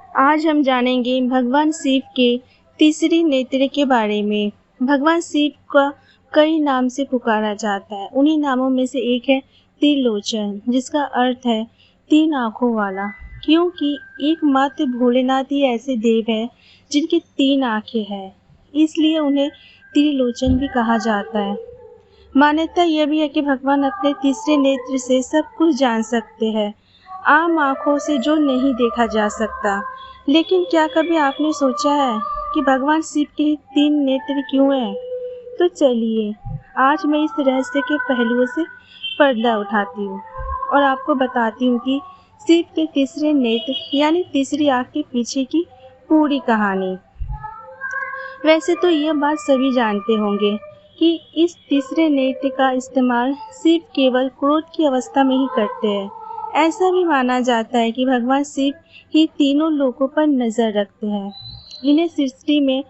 आज हम जानेंगे भगवान शिव के तीसरी नेत्र के बारे में। भगवान शिव का कई नाम से पुकारा जाता है। उन्हीं नामों में से एक है त्रिलोचन, जिसका अर्थ है तीन आँखों वाला, क्योंकि एकमात्र भोलेनाथ ही ऐसे देव है जिनकी तीन आँखें हैं, इसलिए उन्हें त्रिलोचन भी कहा जाता है। मान्यता यह भी है कि भगवान अपने तीसरे नेत्र से सब कुछ जान सकते हैं, आम आँखों से जो नहीं देखा जा सकता। लेकिन क्या कभी आपने सोचा है कि भगवान शिव के तीन नेत्र क्यों हैं? तो चलिए आज मैं इस रहस्य के पहलुओं से पर्दा उठाती हूँ और आपको बताती हूँ कि शिव के तीसरे नेत्र यानी तीसरी आँख के पीछे की पूरी कहानी। वैसे तो यह बात सभी जानते होंगे कि इस तीसरे नेत्र का इस्तेमाल शिव केवल क्रोध की अवस्था में ही करते हैं। ऐसा भी माना जाता है कि भगवान शिव ही तीनों लोकों पर नजर रखते हैं। इन्हें सृष्टि में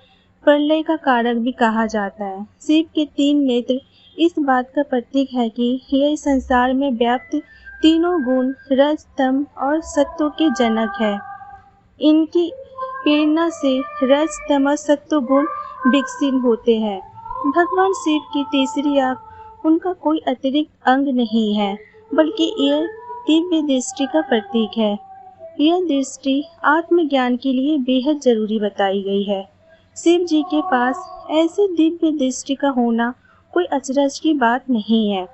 प्रलय का कारक भी कहा जाता है। शिव के तीन नेत्र इस बात का प्रतीक है कि यह संसार में व्याप्त तीनों गुण रज तम और सत्व के जनक है। इनकी प्रेरणा से रज तम और सत्व गुण विकसित होते हैं। भगवान शिव की तीसरी आँख उनका कोई अतिरिक्त अंग नहीं है, बल्कि यह दिव्य दृष्टि का प्रतीक है। यह दृष्टि आत्मज्ञान के लिए बेहद जरूरी बताई गई है। शिव जी के पास ऐसी दिव्य दृष्टि का होना कोई अचरज की बात नहीं है।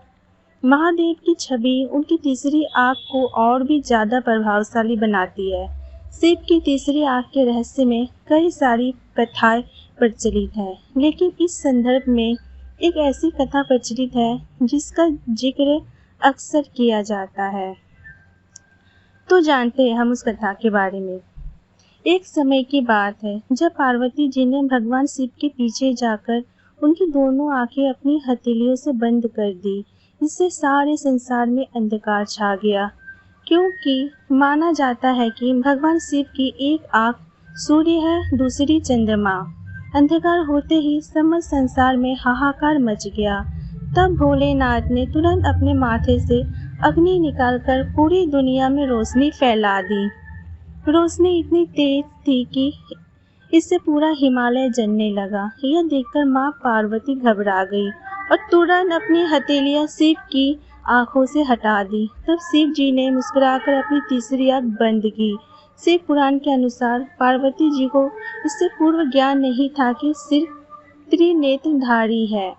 महादेव की छवि उनकी तीसरी आँख को और भी ज्यादा प्रभावशाली बनाती है। शिव की तीसरी आँख के रहस्य में कई सारी कथाएं प्रचलित है, लेकिन इस संदर्भ में एक ऐसी कथा प्रचलित है जिसका जिक्र अक्सर किया जाता है। तो जानते हैं हम उस कथा के बारे में। एक समय की बात है जब पार्वती जी ने भगवान शिव के पीछे जाकर उनकी दोनों आंखें अपनी हथेलियों से बंद कर दी। इससे सारे संसार में अंधकार छा गया, क्योंकि माना जाता है कि भगवान शिव की एक आंख सूर्य है, दूसरी चंद्रमा। अंधकार होते ही समस्त संसार में हाहाकार मच गया। तब भोलेनाथ ने तुरंत अपने माथे से अग्नि निकालकर पूरी दुनिया में रोशनी फैला दी। रोशनी इतनी तेज थी कि इससे पूरा हिमालय जलने लगा। यह देखकर माँ पार्वती घबरा गई और तुरंत अपनी हथेलियाँ शिव की आंखों से हटा दी। तब शिव जी ने मुस्कुराकर अपनी तीसरी आंख बंद की। शिव पुराण के अनुसार पार्वती जी को इससे पूर्व ज्ञान नहीं था कि सिर्फ त्रिनेत्रधारी है।